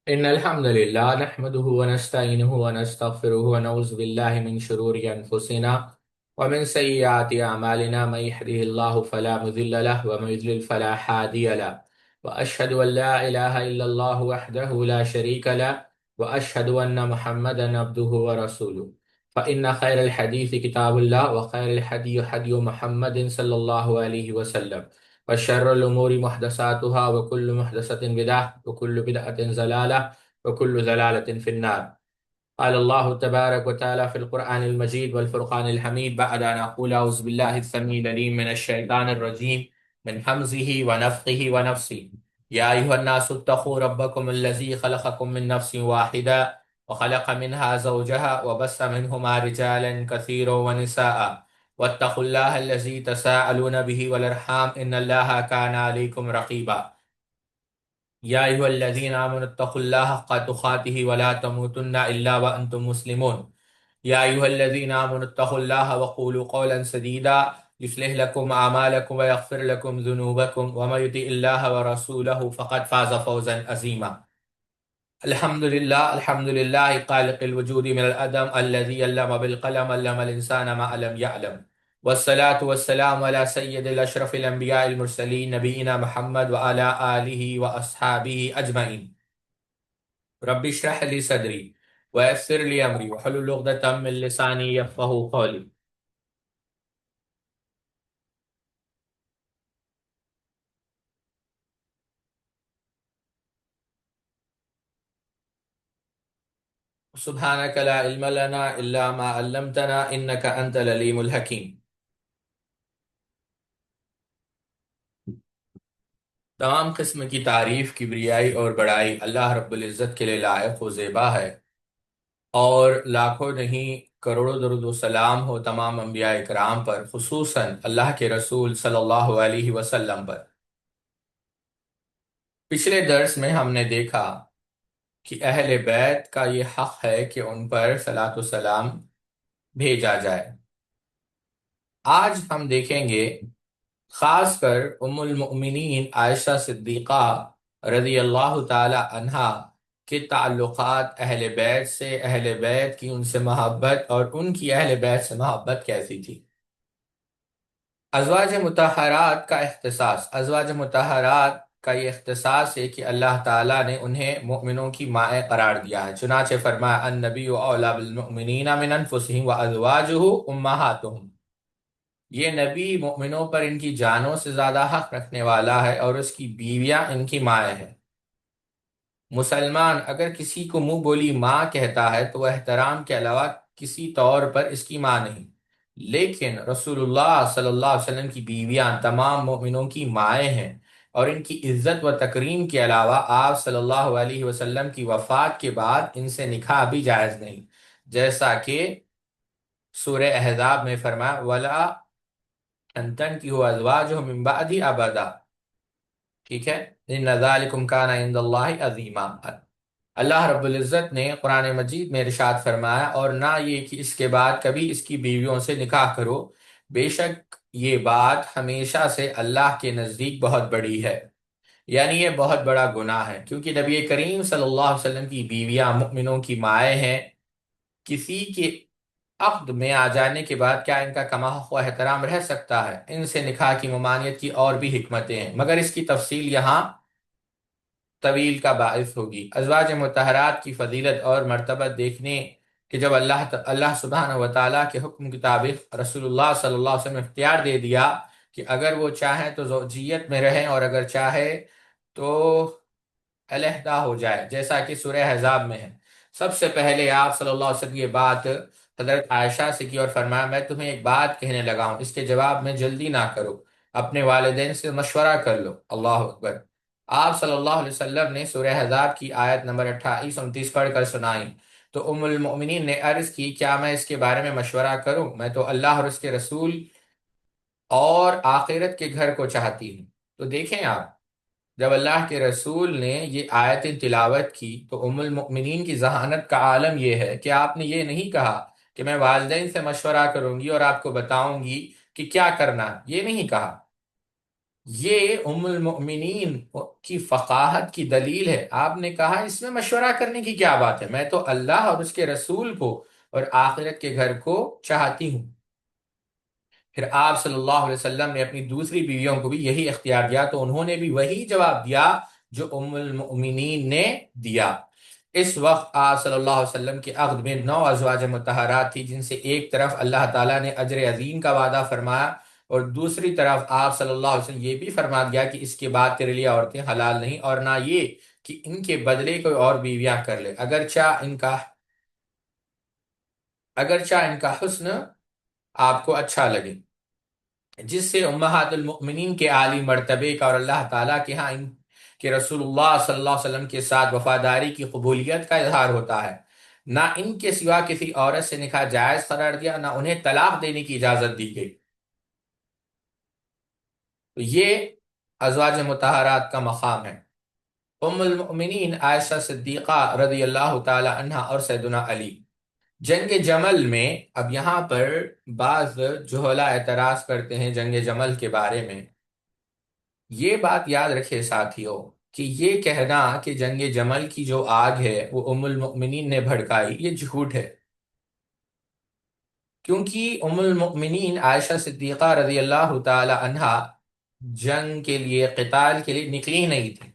إن الحمد لله نحمده ونستعينه ونستغفره ونعوذ بالله من شرور أنفسنا ومن سيئات أعمالنا. من يهده الله فلا مضل له ومن يضلل فلا هادي له. وأشهد أن لا إله إلا الله وحده لا شريك له وأشهد أن محمدا عبده ورسوله. فإن خير الحديث كتاب الله وخير الهدي هدي محمد صلى الله عليه وسلم وشر الأمور محدثاتها وكل محدثة بدعة وكل بدعة ضلالة وكل ضلالة في النار. قال الله تبارك وتعالى في القرآن المجيد والفرقان الحميد بعد أن أقول أعوذ بالله السميع العليم من الشيطان الرجيم من همزه ونفخه ونفسه. يا أيها الناس اتقوا ربكم الذي خلقكم من نفس واحدة وخلق منها زوجها وبث منهما رجالا كثيرا ونساء واتقوا الله الذي تساءلون به والأرحام إن الله كان عليكم رقيبا. يا أيها الذين آمنوا اتقوا الله حق تقاته ولا تموتن إلا وأنتم مسلمون. يا أيها الذين آمنوا اتقوا الله وقولوا قولا سديدا يصلح لكم أعمالكم ويغفر لكم ذنوبكم ومن يطع الله ورسوله فقد فاز فوزا عظيما. الحمد لله خالق الوجود من العدم الذي علم بالقلم علم الإنسان ما لم يعلم. والصلاة والسلام على سيد الأشرف الأنبياء المرسلين نبينا محمد وعلى آله وأصحابه أجمعين. رب اشرح لي صدري ويسر لي أمري واحلل عقدة من لساني يفقهوا قولي. سبحانك لا علم لنا إلا ما علمتنا إنك أنت العليم الحكيم. تمام قسم کی تعریف، کبریائی اور بڑائی اللہ رب العزت کے لیے لائق و زیبا ہے، اور لاکھوں نہیں کروڑوں درود و سلام ہو تمام انبیاء کرام پر، خصوصاً اللہ کے رسول صلی اللہ علیہ وسلم پر۔ پچھلے درس میں ہم نے دیکھا کہ اہل بیت کا یہ حق ہے کہ ان پر صلاۃ و سلام بھیجا جائے۔ آج ہم دیکھیں گے خاص کر ام المؤمنین عائشہ صدیقہ رضی اللہ تعالی عنہا کے تعلقات اہل بیت سے، اہل بیت کی ان سے محبت اور ان کی اہل بیت سے محبت کیسی تھی۔ ازواج مطہرات کا اختصاص، ازواج مطہرات کا یہ اختصاص ہے کہ اللہ تعالیٰ نے انہیں مؤمنوں کی مائیں قرار دیا ہے، چنانچہ فرمایا النبی اولیٰ بالمؤمنین من انفسہم وازواجہ امہاتہم۔ یہ نبی مؤمنوں پر ان کی جانوں سے زیادہ حق رکھنے والا ہے اور اس کی بیویاں ان کی مائیں ہیں۔ مسلمان اگر کسی کو منہ بولی ماں کہتا ہے تو وہ احترام کے علاوہ کسی طور پر اس کی ماں نہیں، لیکن رسول اللہ صلی اللہ علیہ وسلم کی بیویاں تمام مومنوں کی مائیں ہیں، اور ان کی عزت و تکریم کے علاوہ آپ صلی اللہ علیہ وسلم کی وفات کے بعد ان سے نکاح بھی جائز نہیں، جیسا کہ سورہ احزاب میں فرمایا وَلَا أَن تَنكِحُوا أَزْوَاجَهُم مِّن بَعْدِهِ أَبَدًا۔ ٹھیک ہے، ان ذالکم کان عند اللہ عظیما۔ اللہ رب العزت نے قرآن مجید میں ارشاد فرمایا، اور نہ یہ کہ اس کے بعد کبھی اس کی بیویوں سے نکاح کرو، بے شک یہ بات ہمیشہ سے اللہ کے نزدیک بہت بڑی ہے، یعنی یہ بہت بڑا گناہ ہے، کیونکہ نبی کریم صلی اللہ علیہ وسلم کی بیویاں مؤمنوں کی مائیں ہیں۔ کسی کے عقد میں آ جانے کے بعد کیا ان کا کما حق و احترام رہ سکتا ہے؟ ان سے نکاح کی ممانعت کی اور بھی حکمتیں ہیں، مگر اس کی تفصیل یہاں طویل کا باعث ہوگی۔ ازواج مطہرات کی فضیلت اور مرتبہ دیکھنے کہ جب اللہ سبحانہ و تعالیٰ کے حکم کے مطابق رسول اللہ صلی اللہ علیہ وسلم نے اختیار دے دیا کہ اگر وہ چاہیں تو زوجیت میں رہیں اور اگر چاہے تو علیحدہ ہو جائے، جیسا کہ سورہ احزاب میں ہے۔ سب سے پہلے آپ صلی اللہ علیہ وسلم یہ بات حضرت عائشہ سے کی اور فرمایا میں تمہیں ایک بات کہنے لگا ہوں، اس کے جواب میں جلدی نہ کرو، اپنے والدین سے مشورہ کر لو۔ اللہ اکبر۔ آپ صلی اللہ علیہ وسلم نے سورہ احزاب کی آیت نمبر 28-29 پڑھ کر سنائی تو ام المؤمنین نے عرض کی کیا میں اس کے بارے میں مشورہ کروں؟ میں تو اللہ اور اس کے رسول اور آخرت کے گھر کو چاہتی ہوں۔ تو دیکھیں آپ، جب اللہ کے رسول نے یہ آیتیں تلاوت کی تو ام المؤمنین کی ذہانت کا عالم یہ ہے کہ آپ نے یہ نہیں کہا کہ میں والدین سے مشورہ کروں گی اور آپ کو بتاؤں گی کہ کیا کرنا ہے، یہ نہیں کہا، یہ ام المؤمنین کی فقاہت کی دلیل ہے۔ آپ نے کہا اس میں مشورہ کرنے کی کیا بات ہے، میں تو اللہ اور اس کے رسول کو اور آخرت کے گھر کو چاہتی ہوں۔ پھر آپ صلی اللہ علیہ وسلم نے اپنی دوسری بیویوں کو بھی یہی اختیار دیا تو انہوں نے بھی وہی جواب دیا جو ام المؤمنین نے دیا۔ اس وقت آپ صلی اللہ علیہ وسلم کے عقد میں 9 ازواج مطہرات تھی، جن سے ایک طرف اللہ تعالیٰ نے اجر عظیم کا وعدہ فرمایا اور دوسری طرف آپ صلی اللہ علیہ وسلم یہ بھی فرما دیا کہ اس کے بعد تیرے لیے عورتیں حلال نہیں، اور نہ یہ کہ ان کے بدلے کوئی اور بیویاں کر لے، اگرچہ ان کا حسن آپ کو اچھا لگے، جس سے امہات المؤمنین کے عالی مرتبے کا اور اللہ تعالیٰ کے ہاں ان کے رسول اللہ صلی اللہ علیہ وسلم کے ساتھ وفاداری کی قبولیت کا اظہار ہوتا ہے۔ نہ ان کے سوا کسی عورت سے نکاح جائز قرار دیا، نہ انہیں طلاق دینے کی اجازت دی گئی۔ تو یہ ازواج مطہرات کا مقام ہے۔ ام المؤمنین عائشہ صدیقہ رضی اللہ تعالی عنہا اور سیدنا علی، جنگ جمل میں، اب یہاں پر بعض جہلا اعتراض کرتے ہیں جنگ جمل کے بارے میں۔ یہ بات یاد رکھے ساتھیوں کہ یہ کہنا کہ جنگ جمل کی جو آگ ہے وہ ام المؤمنین نے بھڑکائی، یہ جھوٹ ہے، کیونکہ ام المؤمنین عائشہ صدیقہ رضی اللہ تعالی عنہا جنگ کے لیے، قتال کے لیے نکلی نہیں تھی،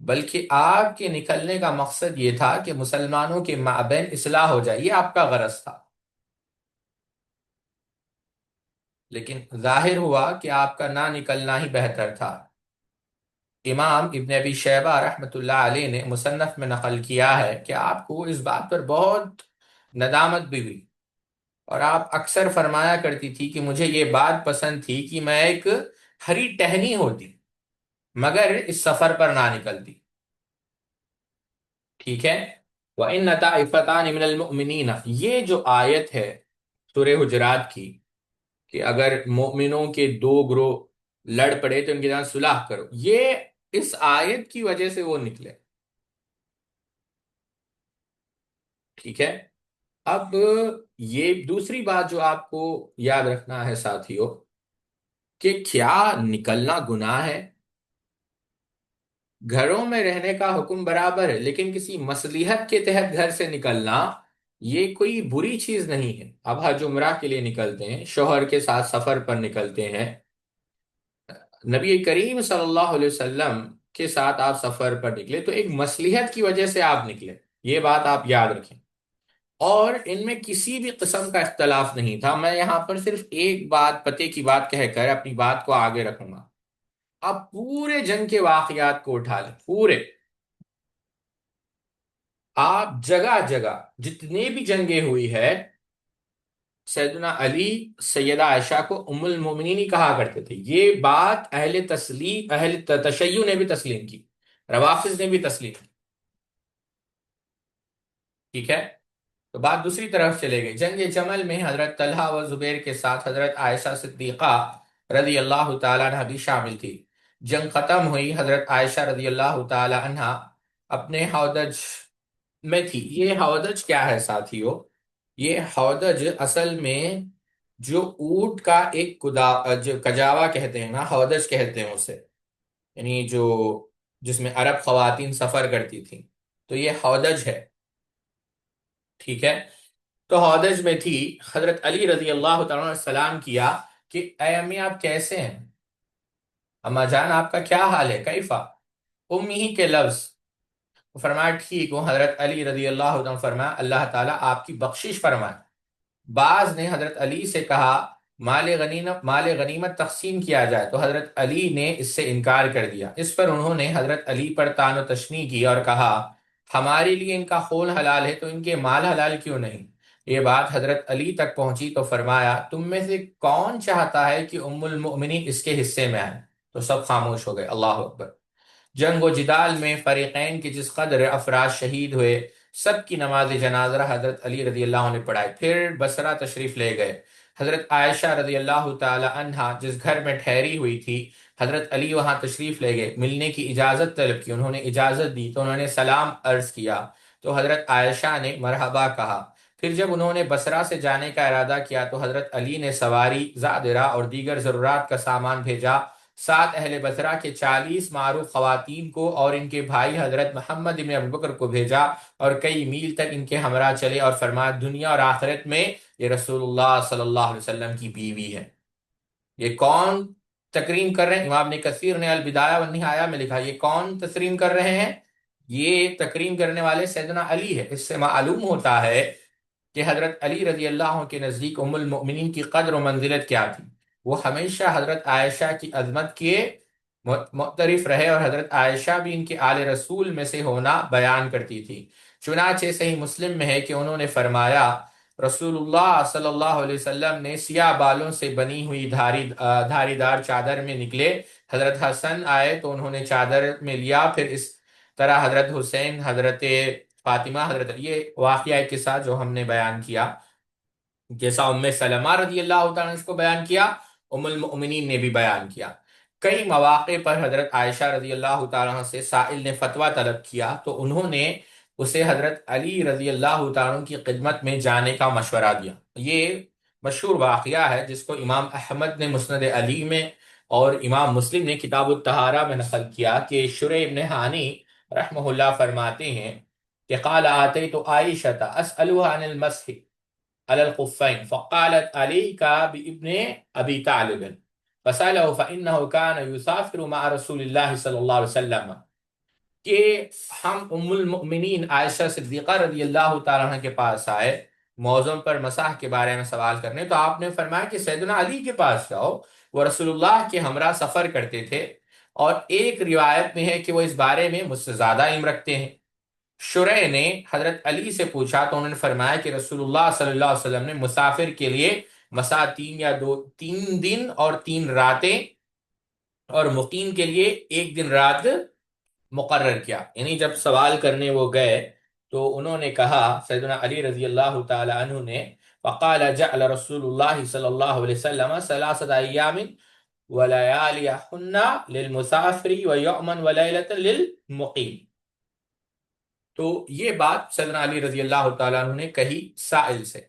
بلکہ آپ کے نکلنے کا مقصد یہ تھا کہ مسلمانوں کے مابین اصلاح ہو جائے، یہ آپ کا غرض تھا۔ لیکن ظاہر ہوا کہ آپ کا نہ نکلنا ہی بہتر تھا۔ امام ابن ابی شیبہ رحمۃ اللہ علیہ نے مصنف میں نقل کیا ہے کہ آپ کو اس بات پر بہت ندامت بھی ہوئی، اور آپ اکثر فرمایا کرتی تھی کہ مجھے یہ بات پسند تھی کہ میں ایک ہری ٹہنی ہوتی مگر اس سفر پر نہ نکلتی۔ ٹھیک ہے، وَإِنَّ طَائِفَتَانِ مِنَ الْمُؤْمِنِينَ، یہ جو آیت ہے سورہ حجرات کی کہ اگر مومنوں کے دو گروہ لڑ پڑے تو ان کے ساتھ صلح کرو، یہ اس آیت کی وجہ سے وہ نکلے۔ ٹھیک ہے، اب یہ دوسری بات جو آپ کو یاد رکھنا ہے ساتھیوں کہ کیا نکلنا گناہ ہے؟ گھروں میں رہنے کا حکم برابر ہے، لیکن کسی مصلحت کے تحت گھر سے نکلنا یہ کوئی بری چیز نہیں ہے۔ اب حج عمرہ کے لیے نکلتے ہیں، شوہر کے ساتھ سفر پر نکلتے ہیں، نبی کریم صلی اللہ علیہ وسلم کے ساتھ آپ سفر پر نکلے تو ایک مصلحت کی وجہ سے آپ نکلے، یہ بات آپ یاد رکھیں، اور ان میں کسی بھی قسم کا اختلاف نہیں تھا۔ میں یہاں پر صرف ایک بات، پتے کی بات کہہ کر اپنی بات کو آگے رکھوں گا۔ آپ پورے جنگ کے واقعات کو اٹھا لیں، پورے، آپ جگہ جگہ جتنے بھی جنگیں ہوئی ہے، سیدنا علی سیدہ عائشہ کو ام المومنین ہی کہا کرتے تھے۔ یہ بات اہل تشیع نے بھی تسلیم کی، روافض نے بھی تسلیم کی۔ ٹھیک ہے، تو بات دوسری طرف چلے گئی۔ جنگ جمل میں حضرت طلحہ و زبیر کے ساتھ حضرت عائشہ صدیقہ رضی اللہ تعالیٰ عنہ بھی شامل تھی۔ جنگ ختم ہوئی، حضرت عائشہ رضی اللہ تعالیٰ عنہ اپنے ہودج میں تھی۔ یہ ہودج کیا ہے ساتھیو؟ یہ ہودج اصل میں جو اونٹ کا ایک جو کجاوا کہتے ہیں نا، ہودج کہتے ہیں اسے، یعنی جو جس میں عرب خواتین سفر کرتی تھیں، تو یہ ہودج ہے۔ ٹھیک ہے، تو ہودج میں تھی۔ حضرت علی رضی اللہ تعالیٰ نے سلام کیا کہ اے امی آپ کیسے ہیں، اما جان آپ کا کیا حال ہے، کیفا، امی ہی کے لفظ، فرمایا ٹھیک ہوں۔ حضرت علی رضی اللہ عنہ فرمایا اللہ تعالیٰ آپ کی بخشش فرمائے۔ بعض نے حضرت علی سے کہا مال غنیمت تقسیم کیا جائے، تو حضرت علی نے اس سے انکار کر دیا۔ اس پر انہوں نے حضرت علی پر طعن و تشنیع کی اور کہا ہمارے لیے ان کا خون حلال ہے تو ان کے مال حلال کیوں نہیں؟ یہ بات حضرت علی تک پہنچی تو فرمایا تم میں سے کون چاہتا ہے کہ ام المؤمنین اس کے حصے میں آئے؟ تو سب خاموش ہو گئے۔ اللہ اکبر۔ جنگ و جدال میں فریقین کے جس قدر افراد شہید ہوئے، سب کی نماز جنازہ حضرت علی رضی اللہ عنہ نے پڑھائی، پھر بصرہ تشریف لے گئے۔ حضرت عائشہ رضی اللہ تعالی عنہا جس گھر میں ٹھہری ہوئی تھی، حضرت علی وہاں تشریف لے گئے، ملنے کی اجازت طلب کی، انہوں نے اجازت دی تو انہوں نے سلام عرض کیا تو حضرت عائشہ نے مرحبا کہا۔ پھر جب انہوں نے بصرہ سے جانے کا ارادہ کیا تو حضرت علی نے سواری، زادرہ اور دیگر ضرورات کا سامان بھیجا ساتھ اہل بصرہ کے 40 معروف خواتین کو اور ان کے بھائی حضرت محمد بن ابوبکر کو بھیجا، اور کئی میل تک ان کے ہمراہ چلے، اور فرمایا دنیا اور آخرت میں یہ رسول اللہ صلی اللہ علیہ وسلم کی بیوی ہے۔ یہ کون تکریم کر رہے ہیں؟ امام ابن کثیر نے البدایہ والنہایہ میں لکھا، یہ کون تکریم کر رہے ہیں؟ یہ تکریم کرنے والے سیدنا علی ہے۔ اس سے معلوم ہوتا ہے کہ حضرت علی رضی اللہ عنہ کے نزدیک ام المؤمنین کی قدر و منزلت کیا تھی۔ وہ ہمیشہ حضرت عائشہ کی عظمت کے معترف رہے، اور حضرت عائشہ بھی ان کے آل رسول میں سے ہونا بیان کرتی تھی۔ چنانچہ صحیح مسلم میں ہے کہ انہوں نے فرمایا رسول اللہ صلی اللہ علیہ وسلم نے سیاہ بالوں سے بنی ہوئی دھاری دار چادر میں نکلے، حضرت حسن آئے تو انہوں نے چادر میں لیا، پھر اس طرح حضرت حسین، حضرت فاطمہ، حضرت یہ واقعہ کے ساتھ جو ہم نے بیان کیا، جیسا ام سلمہ رضی اللہ تعالیٰ نے اس کو بیان کیا، ام المؤمنین نے بھی بیان کیا۔ کئی مواقع پر حضرت عائشہ رضی اللہ تعالیٰ عنہ سے سائل نے فتویٰ طلب کیا تو انہوں نے اسے حضرت علی رضی اللہ تعالیٰ عنہ کی خدمت میں جانے کا مشورہ دیا۔ یہ مشہور واقعہ ہے جس کو امام احمد نے مسند علی میں اور امام مسلم نے کتاب الطہارہ میں نقل کیا کہ شریح ابن حانی رحمہ اللہ فرماتے ہیں کہ قال آتیت عائشة اسألها عن المسح على الخفين فقالت عليك بابن ابي طالب فسأله فإنه كان يسافر مع رسول الله صلی اللہ علیہ وسلم، کہ ہم ام المؤمنین عائشہ صدیقہ رضی اللہ تعالیٰ عنہ کے پاس آئے موضوع پر مسح کے بارے میں سوال کرنے، تو آپ نے فرمایا کہ سیدنا علی کے پاس جاؤ، وہ رسول اللہ کے ہمراہ سفر کرتے تھے، اور ایک روایت میں ہے کہ وہ اس بارے میں مجھ سے زیادہ علم رکھتے ہیں۔ شریح نے حضرت علی سے پوچھا تو انہوں نے فرمایا کہ رسول اللہ صلی اللہ علیہ وسلم نے مسافر کے لیے مسا 3 دن اور 3 راتیں، اور مقیم کے لیے 1 دن رات مقرر کیا۔ یعنی جب سوال کرنے وہ گئے تو انہوں نے کہا، سیدنا علی رضی اللہ تعالی عنہ نے، فقال جعل رسول اللہ صلی اللہ علیہ وسلم 3 ایام ولیالیہن للمسافر ویوما ولیلۃ للمقیم۔ تو یہ بات سیدنا علی رضی اللہ تعالیٰ عنہ نے کہی سائل سے۔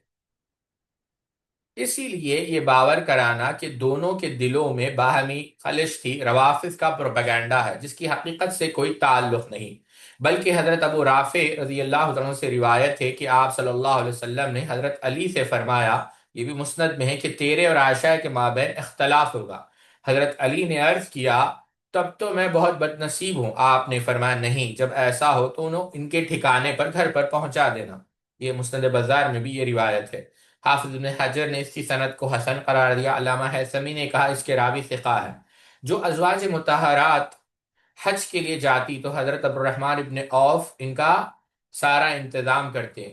اسی لیے یہ باور کرانا کہ دونوں کے دلوں میں باہمی خلش تھی روافظ کا پروپیگنڈا ہے جس کی حقیقت سے کوئی تعلق نہیں، بلکہ حضرت ابو رافع رضی اللہ عنہ سے روایت ہے کہ آپ صلی اللہ علیہ وسلم نے حضرت علی سے فرمایا، یہ بھی مسند میں ہے، کہ تیرے اور عائشہ کے مابین اختلاف ہوگا۔ حضرت علی نے عرض کیا تب تو میں بہت بد نصیب ہوں۔ آپ نے فرمایا نہیں، جب ایسا ہو تو انہوں ان کے ٹھکانے پر گھر پر پہنچا دینا۔ یہ مسند بازار میں بھی یہ روایت ہے۔ حافظ ابن حجر نے اس کی سند کو حسن قرار دیا۔ علامہ حیثمی نے کہا اس کے راوی ثقہ ہے۔ جو ازواج مطہرات حج کے لیے جاتی تو حضرت عبد الرحمن ابن عوف ان کا سارا انتظام کرتے،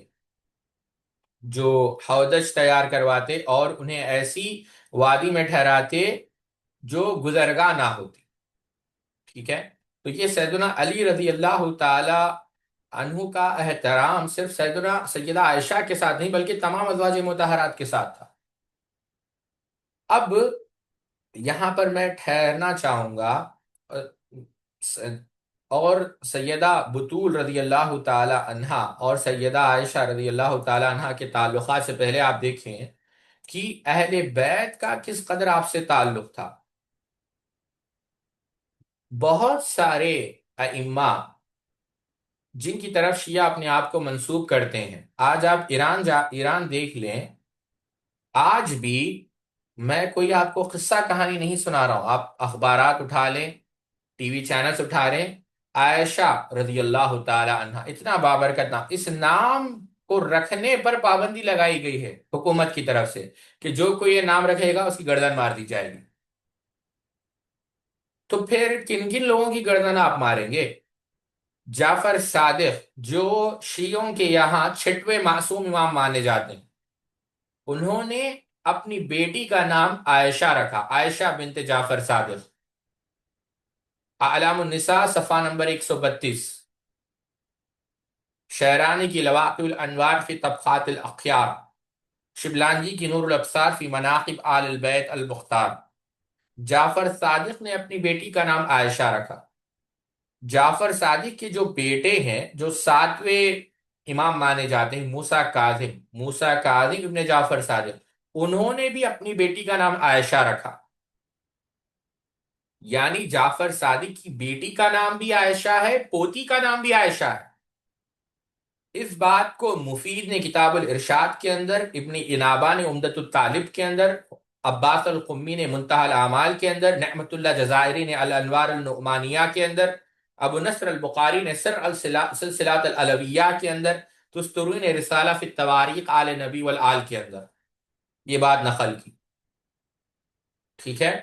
جو ہودج تیار کرواتے اور انہیں ایسی وادی میں ٹھہراتے جو گزرگاہ نہ ہوتی۔ ٹھیک ہے، تو یہ سیدنا علی رضی اللہ تعالی عنہ کا احترام صرف سیدہ عائشہ کے ساتھ نہیں بلکہ تمام ازواج مطہرات کے ساتھ تھا۔ اب یہاں پر میں ٹھہرنا چاہوں گا، اور سیدہ بطول رضی اللہ تعالی عنہا اور سیدہ عائشہ رضی اللہ تعالی عنہا کے تعلقات سے پہلے آپ دیکھیں کہ اہل بیت کا کس قدر آپ سے تعلق تھا۔ بہت سارے ائمہ جن کی طرف شیعہ اپنے آپ کو منسوب کرتے ہیں، آج آپ ایران دیکھ لیں، آج بھی میں کوئی آپ کو قصہ کہانی نہیں سنا رہا ہوں، آپ اخبارات اٹھا لیں، ٹی وی چینلز اٹھا لیں، عائشہ رضی اللہ تعالی عنہ اتنا بابرکت نام، اس نام کو رکھنے پر پابندی لگائی گئی ہے حکومت کی طرف سے کہ جو کوئی یہ نام رکھے گا اس کی گردن مار دی جائے گی۔ تو پھر کن کن لوگوں کی گردن آپ ماریں گے؟ جعفر صادق جو شیعوں کے یہاں 6ویں معصوم امام مانے جاتے ہیں، انہوں نے اپنی بیٹی کا نام عائشہ رکھا، عائشہ بنت جعفر صادق۔ اعلام النساء صفحہ نمبر 132، شعرانی کی لواقع الانوار فی طبقات الاخیار، شبلانجی کی نور الابصار فی مناقب آل البیت المختار۔ جعفر صادق نے اپنی بیٹی کا نام عائشہ رکھا۔ جعفر صادق کے جو بیٹے ہیں جو 7ویں امام مانے جاتے ہیں، موسیٰ کاظم ابن جعفر صادق، انہوں نے بھی اپنی بیٹی کا نام عائشہ رکھا۔ یعنی جعفر صادق کی بیٹی کا نام بھی عائشہ ہے، پوتی کا نام بھی عائشہ ہے۔ اس بات کو مفید نے کتاب الارشاد کے اندر، ابن انابہ نے عمدۃ الطالب کے اندر، عباس القمی نے منتہی الاعمال کے اندر، نعمت اللہ جزائری نے الانوار النعمانیہ کے اندر، ابو نصر البخاری نے سلسلات العلویہ کے اندر، تستوری نے رسالہ فی التواریخ آل نبی والآل کے اندر یہ بات نقل کی۔ ٹھیک ہے؟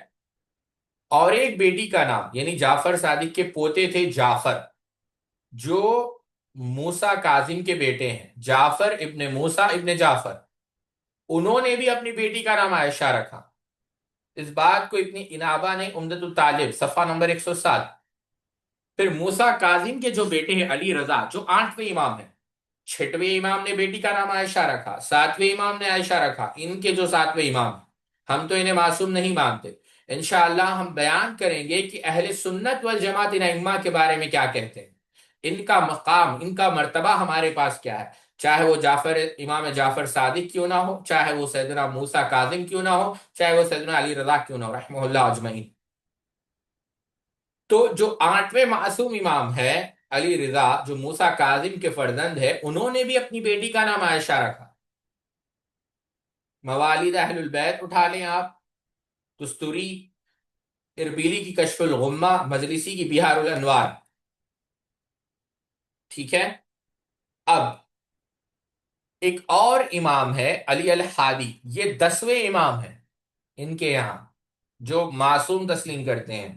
اور ایک بیٹی کا نام یعنی جعفر صادق کے پوتے تھے جعفر، جو موسیٰ کاظم کے بیٹے ہیں، جعفر ابن موسیٰ ابن جعفر، انہوں نے بھی اپنی بیٹی کا نام عائشہ رکھا۔ اس بات کو ابن انابہ نے عمدۃ الطالب صفحہ نمبر 107۔ پھر موسیٰ کاظم کے جو بیٹے ہیں علی رضا، جو 8ویں امام ہیں، 6ویں امام نے بیٹی کا نام عائشہ رکھا، 7ویں امام نے عائشہ رکھا، ان کے جو 7ویں امام ہیں، ہم تو انہیں معصوم نہیں مانتے۔ انشاءاللہ ہم بیان کریں گے کہ اہل سنت والجماعت ان ائمہ کے بارے میں کیا کہتے ہیں، ان کا مقام، ان کا مرتبہ ہمارے پاس کیا ہے، چاہے وہ امام جعفر صادق کیوں نہ ہو، چاہے وہ سیدنا موسیٰ کاظم کیوں نہ ہو، چاہے وہ سیدنا علی رضا کیوں نہ ہو رحمہ اللہ اجمعین۔ تو جو 8ویں معصوم امام ہے علی رضا، جو موسیٰ کاظم کے فرزند ہے، انہوں نے بھی اپنی بیٹی کا نام عائشہ رکھا۔ موالید اہل البیت اٹھا لیں آپ، تستوری، اربیلی کی کشف الغمہ، مجلسی کی بہار الانوار۔ ٹھیک ہے؟ اب ایک اور امام ہے علی الحادی، یہ 10ویں امام ہیں ان کے یہاں، جو معصوم تسلیم کرتے ہیں۔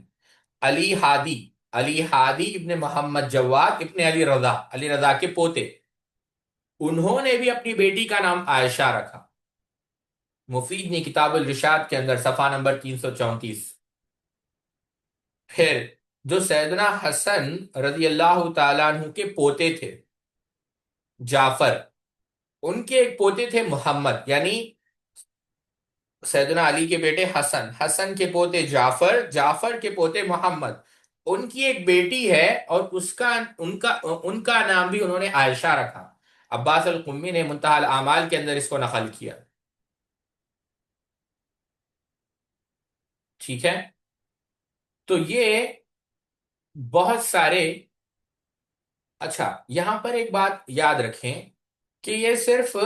علی ہادی، علی ہادی ابن محمد جواد ابن علی رضا، علی رضا کے پوتے، انہوں نے بھی اپنی بیٹی کا نام عائشہ رکھا۔ مفید نے کتاب الرشاد کے اندر صفحہ نمبر 334۔ پھر جو سیدنا حسن رضی اللہ تعالیٰ عنہ کے پوتے تھے جعفر، ان کے ایک پوتے تھے محمد، یعنی سیدنا علی کے بیٹے حسن، حسن کے پوتے جعفر، جعفر کے پوتے محمد، ان کی ایک بیٹی ہے اور ان کا نام بھی انہوں نے عائشہ رکھا۔ عباس القمی نے منتہی الاعمال کے اندر اس کو نقل کیا۔ ٹھیک ہے؟ تو یہ بہت سارے، اچھا یہاں پر ایک بات یاد رکھیں کہ یہ صرف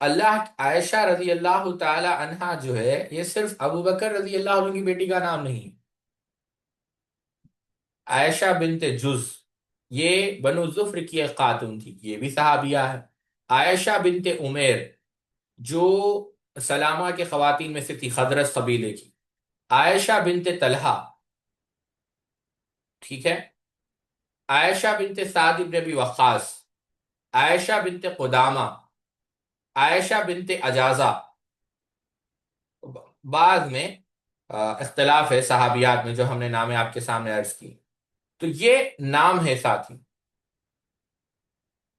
اللہ، عائشہ رضی اللہ تعالی عنہا جو ہے، یہ صرف ابو بکر رضی اللہ عنہ کی بیٹی کا نام نہیں۔ عائشہ بنت جز، یہ بنو ظفر کی ایک خاتون تھی، یہ بھی صحابیہ ہے۔ عائشہ بنت عمیر، جو سلامہ کے خواتین میں سے تھی، خدرج قبیلے کی۔ عائشہ بنت طلحہ، ٹھیک ہے؟ عائشہ بنت سعد بن ابی وقاص، عائشہ بنت قدامہ، عائشہ بنت اجازہ۔ بعض میں اختلاف ہے صحابیات میں، جو ہم نے نام آپ کے سامنے عرض کی۔ تو یہ نام ہے ساتھی۔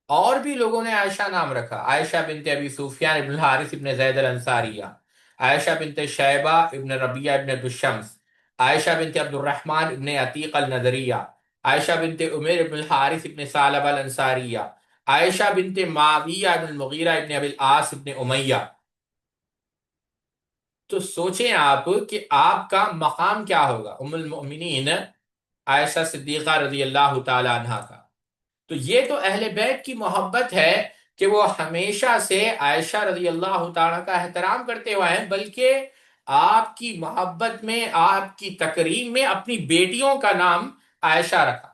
اور بھی لوگوں نے عائشہ نام رکھا، عائشہ بنت ابی سفیان ابن الحارث ابن زید الانصاریہ، عائشہ بنت شیبہ ابن ربیعہ ابن دشمس، عائشہ بنت عبد الرحمن ابن عتیق النظریہ، عائشہ بنت عمیر ابن الحارث ابن ثعلبہ الانصاریہ، عائشہ بنت معاویہ ابن المغیرہ ابن ابی العاص ابن امیہ۔ تو سوچیں آپ کہ آپ کا مقام کیا ہوگا ام المؤمنین عائشہ صدیقہ رضی اللہ تعالی عنہا کا۔ تو یہ تو اہل بیت کی محبت ہے کہ وہ ہمیشہ سے عائشہ رضی اللہ تعالیٰ کا احترام کرتے ہوئے ہیں، بلکہ آپ کی محبت میں، آپ کی تکریم میں اپنی بیٹیوں کا نام عائشہ رکھا۔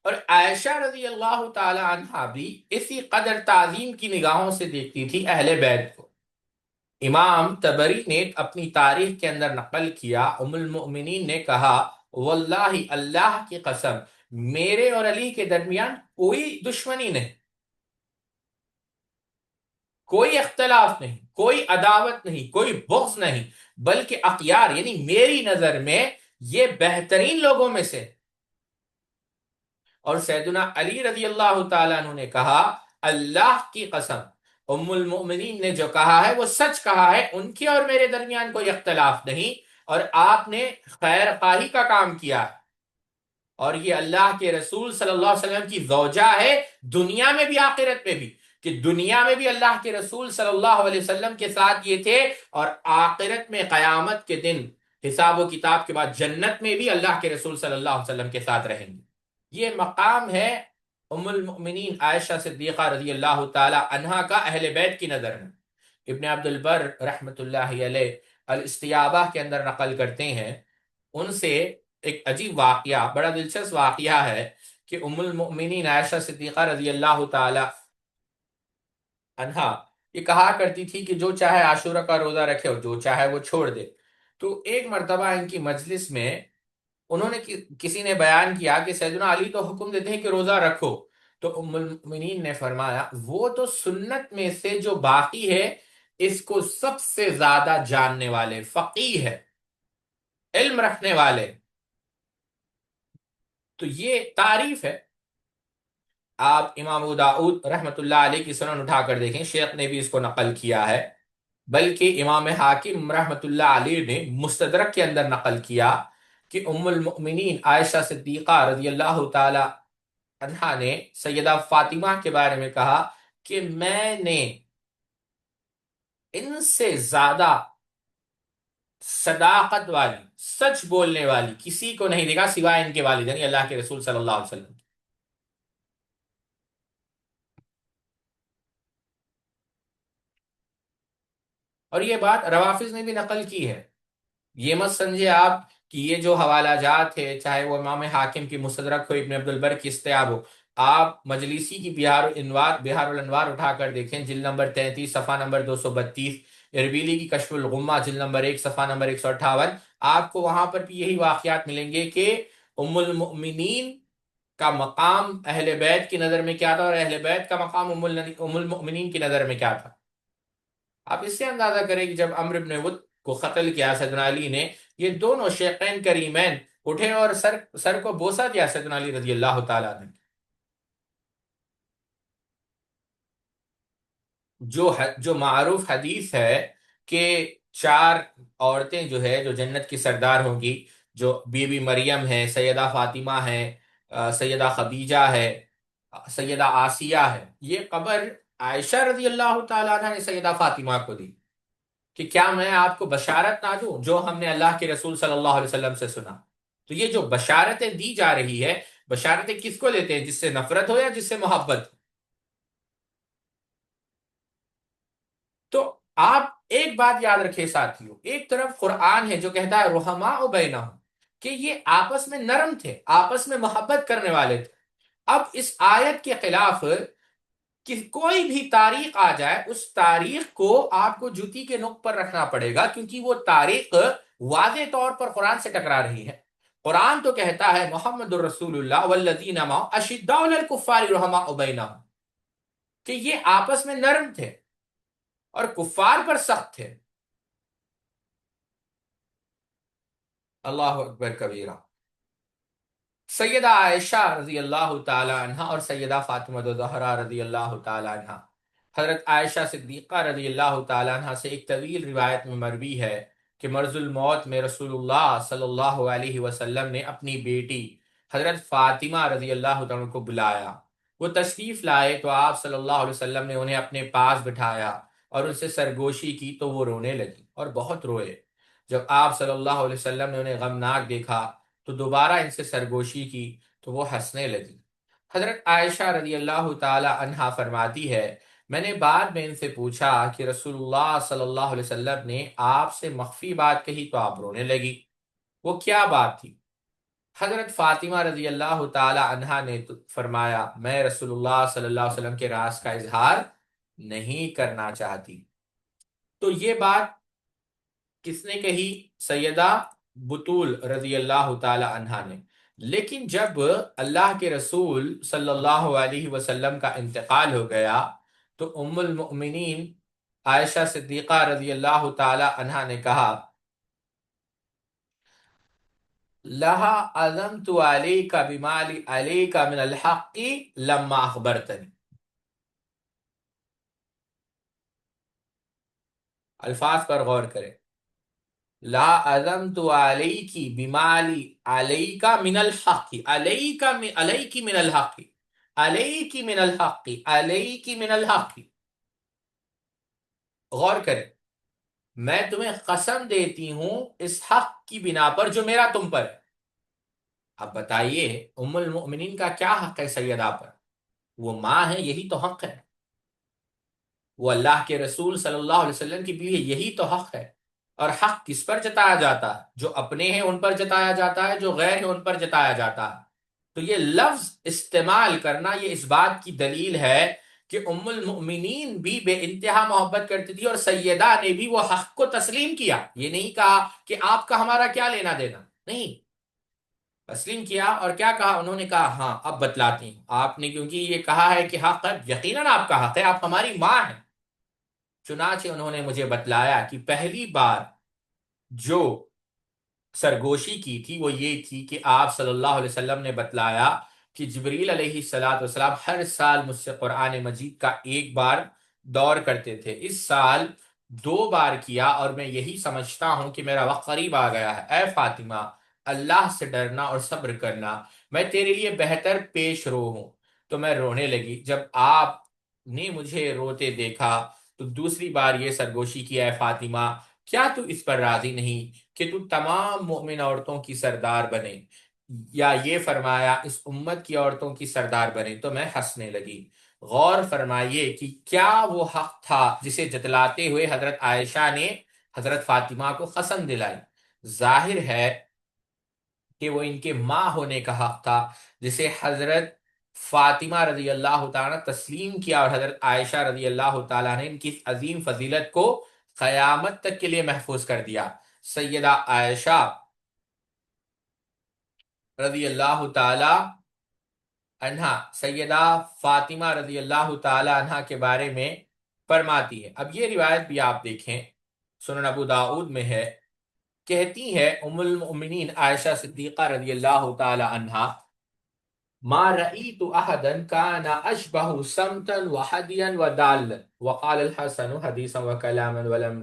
اور عائشہ رضی اللہ تعالی عنہا بھی اسی قدر تعظیم کی نگاہوں سے دیکھتی تھی اہل بیت کو۔ امام تبری نے اپنی تاریخ کے اندر نقل کیا، ام المؤمنین نے کہا، واللہ اللہ کی قسم، میرے اور علی کے درمیان کوئی دشمنی نہیں، کوئی اختلاف نہیں، کوئی عداوت نہیں، کوئی بغض نہیں، بلکہ اخیار یعنی میری نظر میں یہ بہترین لوگوں میں سے۔ اور سیدنا علی رضی اللہ تعالیٰ عنہ نے کہا، اللہ کی قسم، ام المؤمنین نے جو کہا ہے وہ سچ کہا ہے، ان کے اور میرے درمیان کوئی اختلاف نہیں، اور آپ نے خیر خواہی کا کام کیا ہے، اور یہ اللہ کے رسول صلی اللہ علیہ وسلم کی زوجہ ہے، دنیا میں بھی آخرت میں بھی۔ کہ دنیا میں بھی اللہ کے رسول صلی اللہ علیہ وسلم کے ساتھ یہ تھے، اور آخرت میں قیامت کے دن حساب و کتاب کے بعد جنت میں بھی اللہ کے رسول صلی اللہ علیہ وسلم کے ساتھ رہیں گے۔ یہ مقام ہے ام المؤمنین عائشہ صدیقہ رضی اللہ تعالی عنہا کا اہل بیت کی نظر میں۔ ابن عبد البر رحمۃ اللہ علیہ الاستیابہ کے اندر نقل کرتے ہیں ان سے ایک عجیب واقعہ، بڑا دلچسپ واقعہ ہے، کہ ام المؤمنین عائشہ صدیقہ رضی اللہ تعالی عنہا یہ کہا کرتی تھی کہ جو چاہے عاشورہ کا روزہ رکھے اور جو چاہے وہ چھوڑ دے۔ تو ایک مرتبہ ان کی مجلس میں انہوں نے کسی نے بیان کیا کہ سیدنا علی تو حکم دیتے ہیں کہ روزہ رکھو، تو ام المؤمنین نے فرمایا وہ تو سنت میں سے جو باقی ہے اس کو سب سے زیادہ جاننے والے فقیہ ہے، علم رکھنے والے، تو یہ تعریف ہے۔ آپ امام ابو داؤد رحمۃ اللہ علیہ کی سنن اٹھا کر دیکھیں، شیخ نے بھی اس کو نقل کیا ہے، بلکہ امام حاکم رحمۃ اللہ علیہ نے مستدرک کے اندر نقل کیا کہ ام المؤمنین عائشہ صدیقہ رضی اللہ تعالی عنہا نے سیدہ فاطمہ کے بارے میں کہا کہ میں نے ان سے زیادہ صداقت والی، سچ بولنے والی کسی کو نہیں دیکھا سوائے ان کے والدین یعنی اللہ کے رسول صلی اللہ علیہ وسلم۔ اور یہ بات روافظ نے بھی نقل کی ہے۔ یہ مت سمجھے آپ کہ یہ جو حوالہ جات ہے، چاہے وہ امام حاکم کی مستدرک ہو، ابن عبد البر کی استیاب ہو، آپ مجلسی کی بہار الانوار اٹھا کر دیکھیں، جلد نمبر 33 صفحہ نمبر 232، اربیلی کی کشف الغمہ جلد نمبر 1 صفحہ نمبر 158، آپ کو وہاں پر بھی یہی واقعات ملیں گے کہ ام المؤمنین کا مقام اہل بیت کی نظر میں کیا تھا اور اہل بیت کا مقام ام المؤمنین کی نظر میں کیا تھا۔ آپ اس سے اندازہ کریں کہ جب عمرو بن ود کو قتل کیا سیدنا علی نے، یہ دونوں شیخین کریمین اٹھے اور سر کو بوسہ دیا سیدنا علی رضی اللہ تعالیٰ نے۔ جو معروف حدیث ہے کہ چار عورتیں جو ہے جو جنت کی سردار ہوں گی، جو بی بی مریم ہے، سیدہ فاطمہ ہے، سیدہ خدیجہ ہے، سیدہ آسیہ ہے، یہ قبر عائشہ رضی اللہ تعالیٰ عنہ نے سیدہ فاطمہ کو دی کہ کیا میں آپ کو بشارت نہ دوں جو ہم نے اللہ کے رسول صلی اللہ علیہ وسلم سے سنا۔ تو یہ جو بشارتیں دی جا رہی ہے، بشارتیں کس کو لیتے ہیں؟ جس سے نفرت ہو یا جس سے محبت ہو۔ تو آپ ایک بات یاد رکھیں ساتھیوں، ایک طرف قرآن ہے جو کہتا ہے رحماء بینہم، کہ یہ آپس میں نرم تھے، آپس میں محبت کرنے والے تھے۔ اب اس آیت کے خلاف کہ کوئی بھی تاریخ آ جائے، اس تاریخ کو آپ کو جوتی کے نوک پر رکھنا پڑے گا، کیونکہ وہ تاریخ واضح طور پر قرآن سے ٹکرا رہی ہے۔ قرآن تو کہتا ہے محمد الرسول اللہ والذین معہ اشداء علی الکفار رحماء بینہم، کہ یہ آپس میں نرم تھے اور کفار پر سخت تھے۔ اللہ اکبر کبیرہ۔ سیدہ عائشہ رضی اللہ تعالی عنہ اور سیدہ فاطمہ زہرا رضی اللہ تعالی عنہ، حضرت عائشہ صدیقہ رضی اللہ تعالی عنہ سے ایک طویل روایت میں مروی ہے کہ مرض الموت میں رسول اللہ صلی اللہ علیہ وسلم نے اپنی بیٹی حضرت فاطمہ رضی اللہ تعالیٰ کو بلایا۔ وہ تشریف لائے تو آپ صلی اللہ علیہ وسلم نے انہیں اپنے پاس بٹھایا اور ان سے سرگوشی کی تو وہ رونے لگی اور بہت روئے۔ جب آپ صلی اللہ علیہ وسلم نے انہیں غمناک دیکھا تو دوبارہ ان سے سرگوشی کی تو وہ ہنسنے لگی۔ حضرت عائشہ رضی اللہ تعالی عنہا فرماتی ہے میں نے بعد میں ان سے پوچھا کہ رسول اللہ صلی اللہ علیہ وسلم نے آپ سے مخفی بات کہی تو آپ رونے لگی، وہ کیا بات تھی؟ حضرت فاطمہ رضی اللہ تعالی عنہا نے فرمایا میں رسول اللہ صلی اللہ علیہ وسلم کے راز کا اظہار نہیں کرنا چاہتی۔ تو یہ بات کس نے کہی؟ سیدہ بطول رضی اللہ تعالی عنہا نے۔ لیکن جب اللہ کے رسول صلی اللہ علیہ وسلم کا انتقال ہو گیا تو ام المؤمنین عائشہ صدیقہ رضی اللہ تعالی عنہا نے کہا لہا عظمت علیک بمالی علیک من الحق لما اخبرتنی۔ الفاظ پر غور کریں، لا عظمت علیکی بمالی علیک من الحق، علیک من الحق، علیکی من الحق، علیکی من الحق، غور کریں، میں تمہیں قسم دیتی ہوں اس حق کی بنا پر جو میرا تم پر ہے۔ اب بتائیے، ام المؤمنین کا کیا حق ہے سیدہ پر؟ وہ ماں ہے، یہی تو حق ہے۔ وہ اللہ کے رسول صلی اللہ علیہ وسلم کی بیوی ہے، یہی تو حق ہے۔ اور حق کس پر جتایا جاتا ہے؟ جو اپنے ہیں ان پر جتایا جاتا ہے، جو غیر ہیں ان پر جتایا جاتا ہے۔ تو یہ لفظ استعمال کرنا یہ اس بات کی دلیل ہے کہ ام المؤمنین بھی بے انتہا محبت کرتی تھی، اور سیدہ نے بھی وہ حق کو تسلیم کیا۔ یہ نہیں کہا کہ آپ کا ہمارا کیا لینا دینا، نہیں، تسلیم کیا۔ اور کیا کہا انہوں نے؟ کہا ہاں اب بتلاتی ہوں آپ نے، کیونکہ یہ کہا ہے کہ حق ہے، یقیناً آپ کا حق ہے، آپ ہماری ماں ہیں۔ چنانچہ انہوں نے مجھے بتلایا کہ پہلی بار جو سرگوشی کی تھی وہ یہ تھی کہ آپ صلی اللہ علیہ وسلم نے بتلایا کہ جبریل علیہ الصلوۃ والسلام ہر سال مجھ سے قرآن مجید کا ایک بار دور کرتے تھے۔ اس سال 2 بار کیا، اور میں یہی سمجھتا ہوں کہ میرا وقت قریب آ گیا ہے۔ اے فاطمہ، اللہ سے ڈرنا اور صبر کرنا، میں تیرے لیے بہتر پیش رو ہوں۔ تو میں رونے لگی۔ جب آپ نے مجھے روتے دیکھا تو دوسری بار یہ سرگوشی کی، اے فاطمہ، کیا تو اس پر راضی نہیں کہ تو تمام مومن عورتوں کی سردار بنے، یا یہ فرمایا اس امت کی عورتوں کی سردار بنے؟ تو میں ہنسنے لگی۔ غور فرمائیے کہ کیا وہ حق تھا جسے جتلاتے ہوئے حضرت عائشہ نے حضرت فاطمہ کو قسم دلائی؟ ظاہر ہے کہ وہ ان کے ماں ہونے کا حق تھا، جسے حضرت فاطمہ رضی اللہ تعالیٰ نے تسلیم کیا، اور حضرت عائشہ رضی اللہ تعالیٰ نے ان کی اس عظیم فضیلت کو قیامت تک کے لیے محفوظ کر دیا۔ سیدہ عائشہ رضی اللہ تعالی عنہا سیدہ فاطمہ رضی اللہ تعالی عنہا کے بارے میں فرماتی ہے۔ اب یہ روایت بھی آپ دیکھیں، سنن ابو داؤد میں ہے، کہتی ہے ام المؤمنین عائشہ صدیقہ رضی اللہ تعالی عنہا: ما رأيت أحدا كان أشبه سمتا وحديا ودالا، وقال الحسن حديثا وكلاما ولم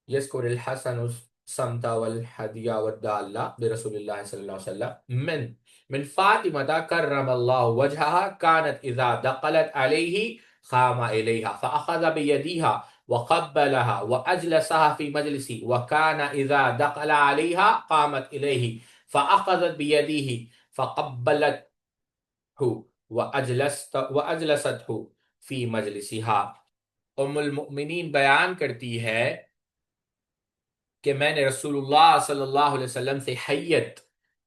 يذكر الحسن الصمت والهدي والدالة برسول الله صلى الله عليه وسلم من فاطمة كرم الله وجهها، كانت إذا دخلت عليه قام إليها فأخذ بيديها وقبلها وأجلسها في مجلسه، وكان إذا دخل عليها قامت إليه فأخذت بيديه فقبلته وأجلسته في مجلسها۔ ام المؤمنین بیان کرتی ہے کہ میں نے رسول اللہ صلی اللہ علیہ وسلم سے حیت،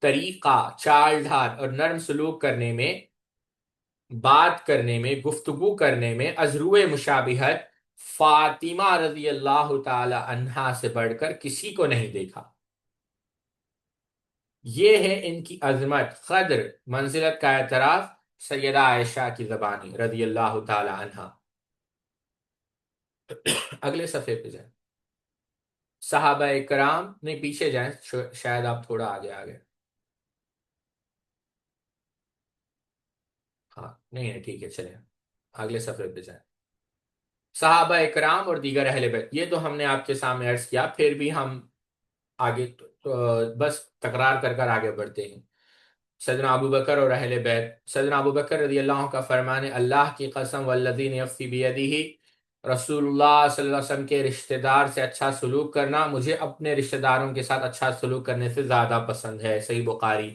طریقہ، چال ڈھال اور نرم سلوک کرنے میں، بات کرنے میں، گفتگو کرنے میں از روئے مشابہت فاطمہ رضی اللہ تعالی عنہا سے بڑھ کر کسی کو نہیں دیکھا۔ یہ ہے ان کی عظمت، قدر، منزلت کا اعتراف سیدہ عائشہ کی زبانی رضی اللہ تعالی عنہا۔ اگلے صفحے پہ جائیں۔ صحابہ کرام نہیں، پیچھے جائیں، شاید آپ تھوڑا آگے آگے، ہاں نہیں نہیں ٹھیک ہے، چلیں اگلے صفحے پہ جائیں۔ صحابہ کرام اور دیگر اہل بیت، یہ تو ہم نے آپ کے سامنے عرض کیا، پھر بھی ہم آگے بس تکرار کر کر آگے بڑھتے ہیں۔ سیدنا ابو بکر اور اہل بیت، سیدنا ابو بکر رضی اللہ عنہ کا فرمان ہے: اللہ کی قسم والذی نفسی بیدہ، رسول اللہ صلی اللہ علیہ وسلم کے رشتہ دار سے اچھا سلوک کرنا مجھے اپنے رشتہ داروں کے ساتھ اچھا سلوک کرنے سے زیادہ پسند ہے۔ صحیح بخاری۔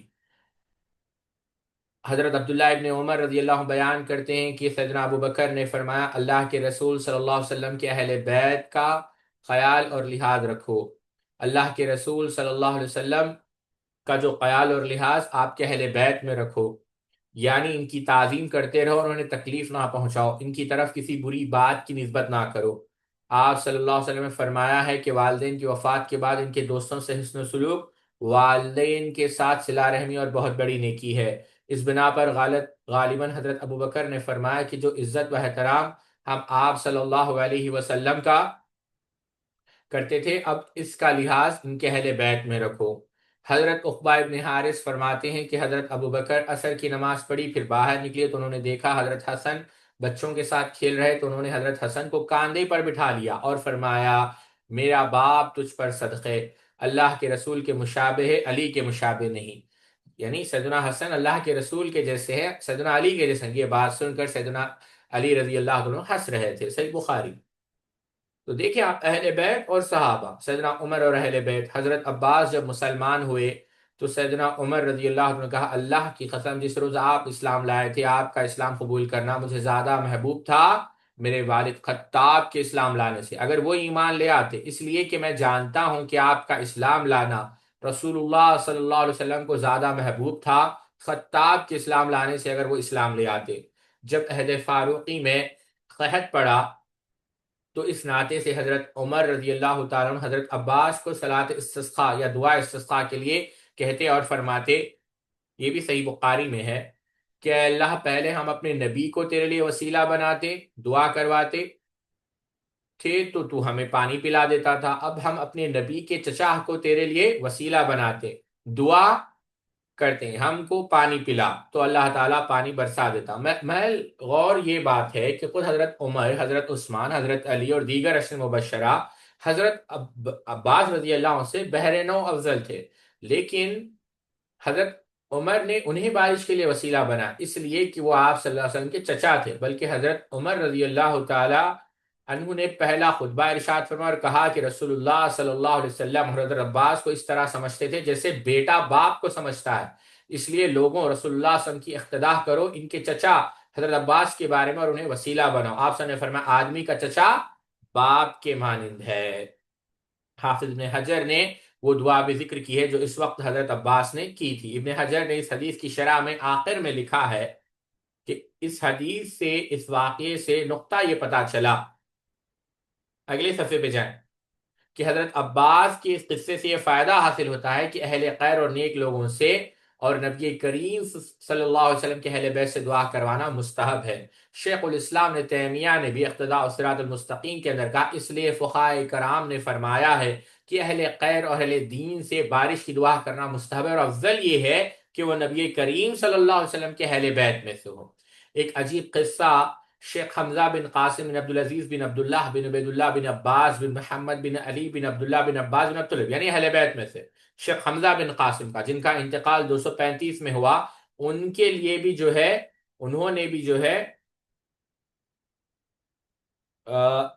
حضرت عبداللہ ابن عمر رضی اللہ عنہ بیان کرتے ہیں کہ سیدنا ابو بکر نے فرمایا: اللہ کے رسول صلی اللہ علیہ وسلم کے اہل بیت کا خیال اور لحاظ رکھو۔ اللہ کے رسول صلی اللہ علیہ وسلم کا جو خیال اور لحاظ آپ کے اہل بیت میں رکھو، یعنی ان کی تعظیم کرتے رہو اور انہیں تکلیف نہ پہنچاؤ، ان کی طرف کسی بری بات کی نسبت نہ کرو۔ آپ صلی اللہ علیہ وسلم نے فرمایا ہے کہ والدین کی وفات کے بعد ان کے دوستوں سے حسن سلوک والدین کے ساتھ صلہ رحمی اور بہت بڑی نیکی ہے۔ اس بنا پر غالباً حضرت ابو بکر نے فرمایا کہ جو عزت و احترام ہم آپ صلی اللہ علیہ وسلم کا کرتے تھے، اب اس کا لحاظ ان کے اہل بیت میں رکھو۔ حضرت عقبہ ابن حارث فرماتے ہیں کہ حضرت ابو بکر عصر کی نماز پڑھی، پھر باہر نکلے تو انہوں نے دیکھا حضرت حسن بچوں کے ساتھ کھیل رہے، تو انہوں نے حضرت حسن کو کاندھے پر بٹھا لیا اور فرمایا: میرا باپ تجھ پر صدقے، اللہ کے رسول کے مشابہ ہے، علی کے مشابہ نہیں۔ یعنی سیدنا حسن اللہ کے رسول کے جیسے ہے، سیدنا علی کے جیسے ہیں۔ یہ بات سن کر سیدنا علی رضی اللہ عنہ ہنس رہے تھے، صحیح بخاری۔ تو دیکھیں آپ، اہل بیت اور صحابہ، سیدنا عمر اور اہل بیت، حضرت عباس جب مسلمان ہوئے تو سیدنا عمر رضی اللہ عنہ نے کہا اللہ کی قسم جس روز آپ اسلام لائے تھے، آپ کا اسلام قبول کرنا مجھے زیادہ محبوب تھا میرے والد خطاب کے اسلام لانے سے، اگر وہ ایمان لے آتے، اس لیے کہ میں جانتا ہوں کہ آپ کا اسلام لانا رسول اللہ صلی اللہ علیہ وسلم کو زیادہ محبوب تھا خطاب کے اسلام لانے سے، اگر وہ اسلام لے آتے۔ جب عہد فاروقی میں قحط پڑا تو اس ناطے سے حضرت عمر رضی اللہ تعالیٰ عنہ حضرت عباس کو صلاۃ استسقاء یا دعا استسقاء کے لیے کہتے اور فرماتے، یہ بھی صحیح بخاری میں ہے کہ اے اللہ پہلے ہم اپنے نبی کو تیرے لیے وسیلہ بناتے، دعا کرواتے تھے تو ہمیں پانی پلا دیتا تھا، اب ہم اپنے نبی کے چچا کو تیرے لیے وسیلہ بناتے، دعا کرتے ہیں ہم کو پانی پلا، تو اللہ تعالیٰ پانی برسا دیتا۔ محل غور یہ بات ہے کہ خود حضرت عمر، حضرت عثمان، حضرت علی اور دیگر عشر مبشرہ حضرت عباس رضی اللہ عنہ سے بحرینوں افضل تھے، لیکن حضرت عمر نے انہیں بارش کے لیے وسیلہ بنا اس لیے کہ وہ آپ صلی اللہ علیہ وسلم کے چچا تھے، بلکہ حضرت عمر رضی اللہ تعالی عنہ نے پہلا خطبہ ارشاد فرمایا اور کہا کہ رسول اللہ صلی اللہ علیہ وسلم حضرت عباس کو اس طرح سمجھتے تھے جیسے بیٹا باپ کو سمجھتا ہے، اس لیے لوگوں رسول اللہ صلی اللہ علیہ وسلم کی اقتداء کرو ان کے چچا حضرت عباس کے بارے میں اور انہیں وسیلہ بناؤ۔ آپ صلی اللہ علیہ وسلم نے فرمایا آدمی کا چچا باپ کے مانند ہے۔ حافظ ابن حجر نے وہ دعا بھی ذکر کی ہے جو اس وقت حضرت عباس نے کی تھی۔ ابن حجر نے اس حدیث کی شرح میں آخر میں لکھا ہے کہ اس حدیث سے، اس واقعے سے نقطہ یہ پتا چلا، اگلے صفحے پہ جائیں، کہ حضرت عباس کے اس قصے سے یہ فائدہ حاصل ہوتا ہے کہ اہل خیر اور نیک لوگوں سے اور نبی کریم صلی اللہ علیہ وسلم کے اہل بیت سے دعا کروانا مستحب ہے۔ شیخ الاسلام نے تیمیہ نے بھی اقتداء الصراط المستقیم کے اندر کہا اس لیے فقہاء کرام نے فرمایا ہے کہ اہل خیر اور اہل دین سے بارش کی دعا کرنا مستحب ہے، اور افضل یہ ہے کہ وہ نبی کریم صلی اللہ علیہ وسلم کے اہل بیت میں سے ہو۔ ایک عجیب قصہ شیخ حمزہ بن قاسم بن عبدالعزیز بن عبداللہ بن عبید اللہ بن عباس بن محمد بن علی بن عبداللہ بن عباس بن عبداللہ یعنی اہل بیت میں سے شیخ حمزہ بن قاسم کا، جن کا انتقال 235 میں ہوا، ان کے لیے بھی جو ہے، انہوں نے بھی جو ہے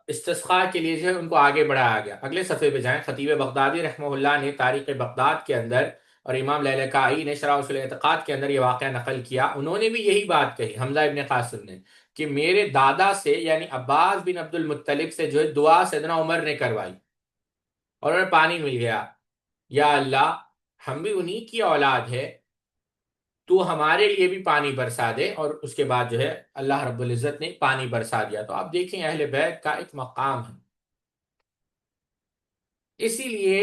استسقاء کے لیے جو ہے ان کو آگے بڑھایا گیا۔ اگلے صفحے پہ جائیں، خطیب بغدادی رحمہ اللہ نے تاریخ بغداد کے اندر اور امام لالکائی نے شرح اصول اعتقاد کے اندر یہ واقعہ نقل کیا، انہوں نے بھی یہی بات کہی، حمزہ ابن قاسم نے، کہ میرے دادا سے یعنی عباس بن عبد المطلب سے جو ہے دعا سیدنا عمر نے کروائی اور انہیں پانی مل گیا، یا اللہ ہم بھی انہی کی اولاد ہے، تو ہمارے لیے بھی پانی برسا دے، اور اس کے بعد جو ہے اللہ رب العزت نے پانی برسا دیا۔ تو آپ دیکھیں اہل بیت کا ایک مقام ہے، اسی لیے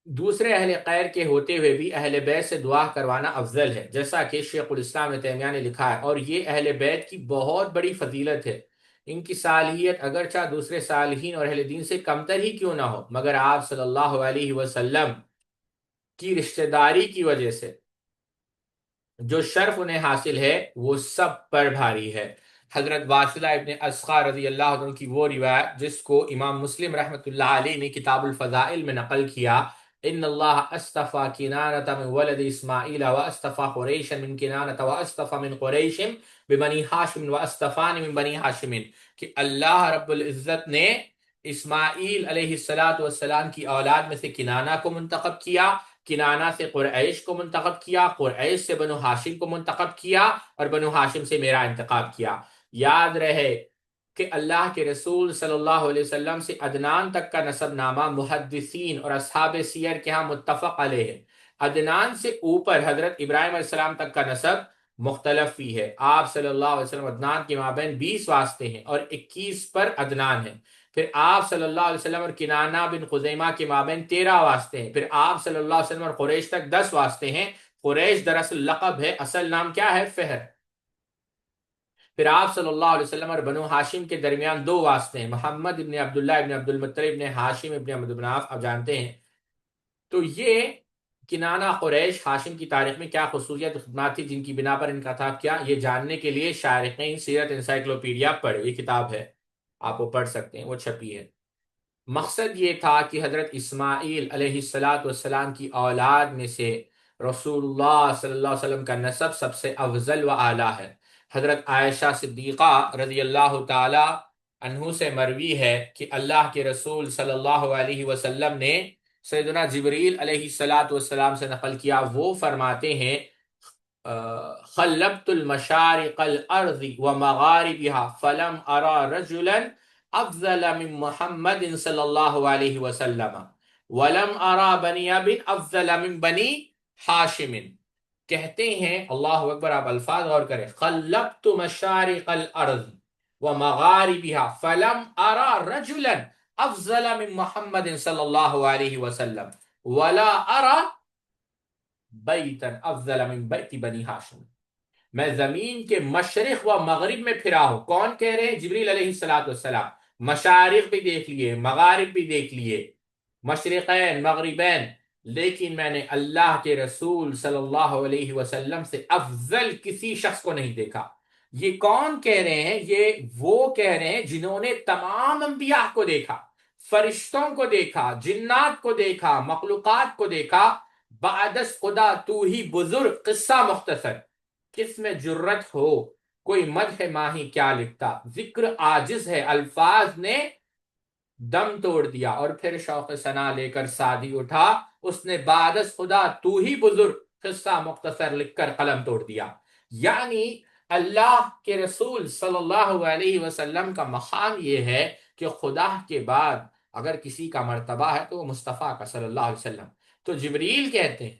دوسرے اہل خیر کے ہوتے ہوئے بھی اہل بیت سے دعا کروانا افضل ہے، جیسا کہ شیخ الاسلام ابن تیمیہ نے لکھا ہے، اور یہ اہل بیت کی بہت بڑی فضیلت ہے۔ ان کی صالحیت اگرچہ دوسرے صالحین اور اہل دین سے کمتر ہی کیوں نہ ہو، مگر آپ صلی اللہ علیہ وسلم کی رشتہ داری کی وجہ سے جو شرف انہیں حاصل ہے وہ سب پر بھاری ہے۔ حضرت واصلہ ابن اسقا رضی اللہ عنہ کی وہ روایت جس کو امام مسلم رحمۃ اللہ علیہ نے کتاب الفضائل میں نقل کیا، ان اللہ اصطفى کنانۃ من ولد اسماعیل واصطفى قریشا من کنانۃ واصطفى من قریش ببنی ہاشم واصطفانی من بنی ہاشم، کہ اللہ رب العزت نے اسماعیل علیہ السلام کی اولاد میں سے کنانہ کو منتخب کیا، کنانہ سے قریش کو منتخب کیا، قریش سے بنو ہاشم کو منتخب کیا، اور بنو ہاشم سے میرا انتخاب کیا۔ یاد رہے کہ اللہ کے رسول صلی اللہ علیہ وسلم سے عدنان تک کا نسب نامہ محدثین اور اصحاب سیر کے ہاں متفق علیہ ہے۔ عدنان سے اوپر حضرت ابراہیم علیہ السلام تک کا نسب مختلف ہی ہے۔ آپ صلی اللہ علیہ وسلم عدنان کے مابین 20 واسطے ہیں اور 21 پر عدنان ہیں۔ پھر آپ صلی اللہ علیہ وسلم اور کنانہ بن خزیمہ کے مابین 13 واسطے ہیں۔ پھر آپ صلی اللہ علیہ وسلم اور قریش تک 10 واسطے ہیں۔ قریش دراصل لقب ہے، اصل نام کیا ہے؟ فہر۔ پھر آپ صلی اللہ علیہ وسلم اور بنو ہاشم کے درمیان 2 واسطے ہیں، محمد ابن عبداللہ ابن عبد المطلب ابن ہاشم ابن عبد مناف، آپ جانتے ہیں۔ تو یہ کنانہ قریش ہاشم کی تاریخ میں کیا خصوصیت خدمات تھی جن کی بنا پر ان کا انتخاب کیا، یہ جاننے کے لیے شارحین سیرت انسائکلوپیڈیا پڑھیں، یہ کتاب ہے، آپ وہ پڑھ سکتے ہیں، وہ چھپی ہے۔ مقصد یہ تھا کہ حضرت اسماعیل علیہ السلام کی اولاد میں سے رسول اللہ صلی اللہ علیہ وسلم کا نسب سب سے افضل و اعلیٰ ہے۔ حضرت عائشہ صدیقہ رضی اللہ تعالی عنہ سے مروی ہے کہ اللہ کے رسول صلی اللہ علیہ وسلم نے سیدنا جبریل علیہ الصلاۃ والسلام سے نقل کیا، وہ فرماتے ہیں خلبت المشارق الارض ومغاربها فلم ارى رجلا افضل من محمد صلی اللہ علیہ وسلم ولم ارى بنی اب افضل من بنی ہاشم۔ کہتے ہیں اللہ اکبر، آپ الفاظ غور کریں، خلبت مشارق الارض ومغاربها فلم ارى رجلا افضل من محمد صلی اللہ علیہ وسلم ولا ارى بیتا افضل من بیت بنی ہاشم۔ میں زمین کے مشرق و مغرب میں پھرا ہوں۔ کون کہہ رہے ہیں؟ جبریل علیہ الصلوۃ والسلام۔ مشارق بھی دیکھ لیے، مغارب بھی دیکھ لیے، مشرقین مغربین، لیکن میں نے اللہ کے رسول صلی اللہ علیہ وسلم سے افضل کسی شخص کو نہیں دیکھا۔ یہ کون کہہ رہے ہیں؟ یہ وہ کہہ رہے ہیں جنہوں نے تمام انبیاء کو دیکھا، فرشتوں کو دیکھا، جنات کو دیکھا، مخلوقات کو دیکھا۔ بعدس خدا تو ہی بزرگ، قصہ مختصر، کس میں جرت ہو کوئی مدح ماہی کیا لکھتا، ذکر عاجز ہے الفاظ نے دم توڑ دیا۔ اور پھر شوق ثنا لے کر سعدی اٹھا، اس نے بعدس خدا تو ہی بزرگ قصہ مختصر لکھ کر قلم توڑ دیا۔ یعنی اللہ کے رسول صلی اللہ علیہ وسلم کا مقام یہ ہے کہ خدا کے بعد اگر کسی کا مرتبہ ہے تو وہ مصطفیٰ کا صلی اللہ علیہ وسلم۔ تو جبریل کہتے ہیں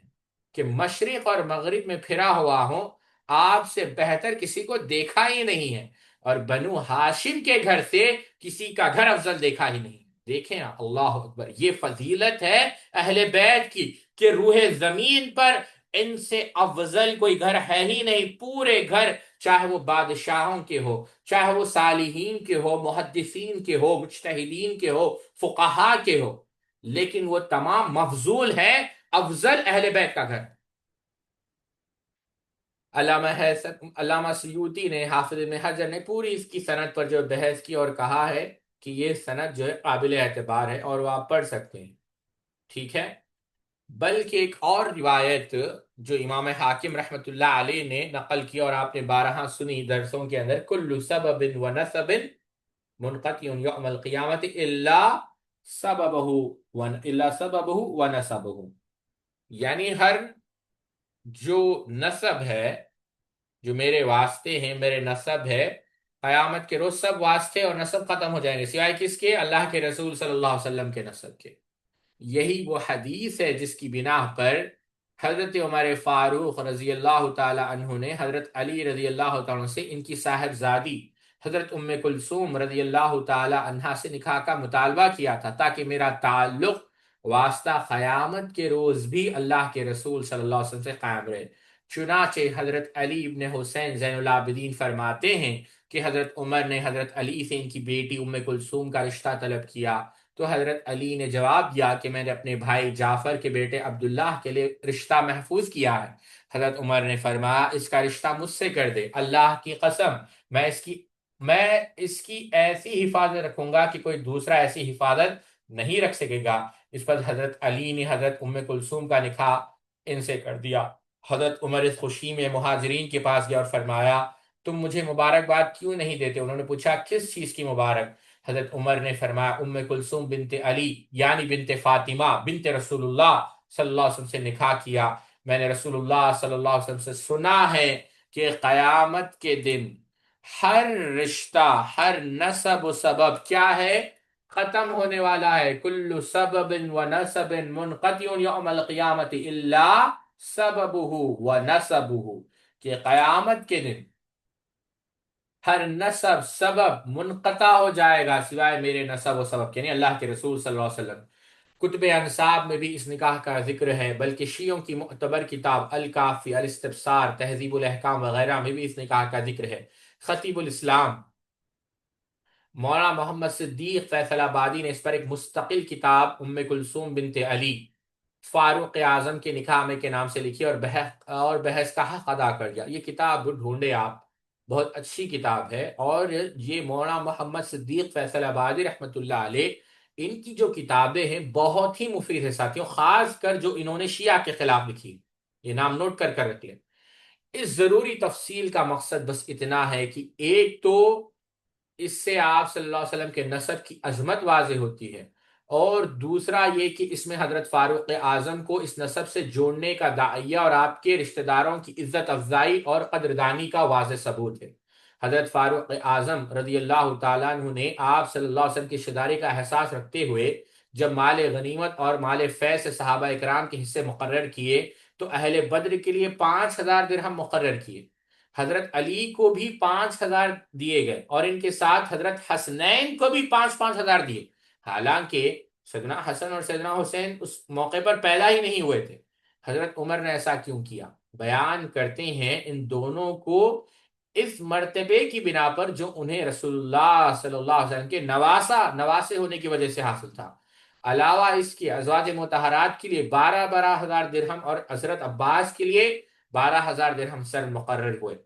کہ مشرق اور مغرب میں پھرا ہوا ہوں، آپ سے بہتر کسی کو دیکھا ہی نہیں ہے، اور بنو ہاشم کے گھر سے کسی کا گھر افضل دیکھا ہی نہیں۔ دیکھیں نا، اللہ اکبر، یہ فضیلت ہے اہل بیت کی کہ روح زمین پر ان سے افضل کوئی گھر ہے ہی نہیں۔ پورے گھر، چاہے وہ بادشاہوں کے ہو، چاہے وہ صالحین کے ہو، محدثین کے ہو، مجتہدین کے ہو، فقہا کے ہو، لیکن وہ تمام مفضول ہیں، افضل اہل بیت کا گھر۔ علامہ سیوطی نے، حافظ ابن حجر نے پوری اس کی سند پر جو بحث کی اور کہا ہے کہ یہ سند جو ہے قابل اعتبار ہے اور وہ آپ پڑھ سکتے ہیں، ٹھیک ہے۔ بلکہ ایک اور روایت جو امام حاکم رحمت اللہ علیہ نے نقل کی اور آپ نے بارہا سنی درسوں کے اندر، کل سبب و نسب منقطع یوم القیامت الا سببہ و نسبہ، یعنی ہر جو نسب ہے، جو میرے واسطے ہیں، میرے نسب ہے، قیامت کے روز سب واسطے اور نسب ختم ہو جائیں گے، سوائے کس کے؟ اللہ کے رسول صلی اللہ علیہ وسلم کے نسب کے۔ یہی وہ حدیث ہے جس کی بنا پر حضرت عمر فاروق رضی اللہ تعالی عنہ نے حضرت علی رضی اللہ تعالیٰ عنہ سے ان کی صاحبزادی حضرت ام کلثوم رضی اللہ تعالی عنہا سے نکاح کا مطالبہ کیا تھا، تاکہ میرا تعلق واسطہ قیامت کے روز بھی اللہ کے رسول صلی اللہ علیہ وسلم سے قائم رہے۔ چنانچہ حضرت علی ابن حسین زین العابدین فرماتے ہیں کہ حضرت عمر نے حضرت علی سے ان کی بیٹی ام کلثوم کا رشتہ طلب کیا، تو حضرت علی نے جواب دیا کہ میں نے اپنے بھائی جعفر کے بیٹے عبداللہ کے لیے رشتہ محفوظ کیا ہے۔ حضرت عمر نے فرمایا اس کا رشتہ مجھ سے کر دے، اللہ کی قسم میں اس کی ایسی حفاظت رکھوں گا کہ کوئی دوسرا ایسی حفاظت نہیں رکھ سکے گا۔ اس پر حضرت علی نے حضرت ام کلثوم کا نکاح ان سے کر دیا۔ حضرت عمر اس خوشی میں مہاجرین کے پاس گیا اور فرمایا تم مجھے مبارکباد کیوں نہیں دیتے؟ انہوں نے پوچھا کس چیز کی مبارک؟ حضرت عمر نے فرمایا ام کلثوم بنت علی یعنی بنت فاطمہ بنت رسول اللہ صلی اللہ علیہ وسلم سے نکاح کیا۔ میں نے رسول اللہ صلی اللہ علیہ وسلم سے سنا ہے کہ قیامت کے دن ہر رشتہ، ہر نسب و سبب کیا ہے؟ ختم ہونے والا ہے۔ کل سبب و نسب منقطع یوم القیامت الا سببہ و نسبہ، کہ قیامت کے دن ہر نسب سبب منقطع ہو جائے گا سوائے میرے نسب و سبب، یعنی اللہ کے رسول صلی اللہ علیہ وسلم۔ کتب انساب میں بھی اس نکاح کا ذکر ہے، بلکہ شیعوں کی معتبر کتاب الکافی، الاستبصار، تہذیب الاحکام وغیرہ میں بھی اس نکاح کا ذکر ہے۔ خطیب الاسلام مولانا محمد صدیق فیصل آبادی نے اس پر ایک مستقل کتاب ام کلثوم بنت علی فاروق اعظم کے نکاح میں کے نام سے لکھی اور بحث کا حق ادا کر دیا۔ یہ کتاب ڈھونڈے آپ، بہت اچھی کتاب ہے، اور یہ مولانا محمد صدیق فیصل آبادی رحمۃ اللہ علیہ، ان کی جو کتابیں ہیں بہت ہی مفید ہے ساتھیوں، خاص کر جو انہوں نے شیعہ کے خلاف لکھی۔ یہ نام نوٹ کر رکھ لیں۔ اس ضروری تفصیل کا مقصد بس اتنا ہے کہ ایک تو اس سے آپ صلی اللہ علیہ وسلم کے نسب کی عظمت واضح ہوتی ہے، اور دوسرا یہ کہ اس میں حضرت فاروق اعظم کو اس نسب سے جوڑنے کا داعیہ اور آپ کے رشتہ داروں کی عزت افزائی اور قدردانی کا واضح ثبوت ہے۔ حضرت فاروق اعظم رضی اللہ تعالیٰ عنہ نے آپ صلی اللہ علیہ وسلم کی رشتہ داری کا احساس رکھتے ہوئے جب مال غنیمت اور مال فیض سے صحابہ اکرام کے حصے مقرر کیے تو اہل بدر کے لیے 5,000 درہم مقرر کیے۔ حضرت علی کو بھی 5,000 دیے گئے، اور ان کے ساتھ حضرت حسنین کو بھی 5,000 دیے، حالانکہ سیدنا حسن اور سیدنا حسین اس موقع پر پیدا ہی نہیں ہوئے تھے۔ حضرت عمر نے ایسا کیوں کیا؟ بیان کرتے ہیں ان دونوں کو اس مرتبے کی بنا پر جو انہیں رسول اللہ صلی اللہ علیہ وسلم کے نواسے ہونے کی وجہ سے حاصل تھا۔ علاوہ اس کے ازواج مطہرات کے لیے 12,000 درہم اور حضرت عباس کے لیے 12,000 درہم سر مقرر ہوئے۔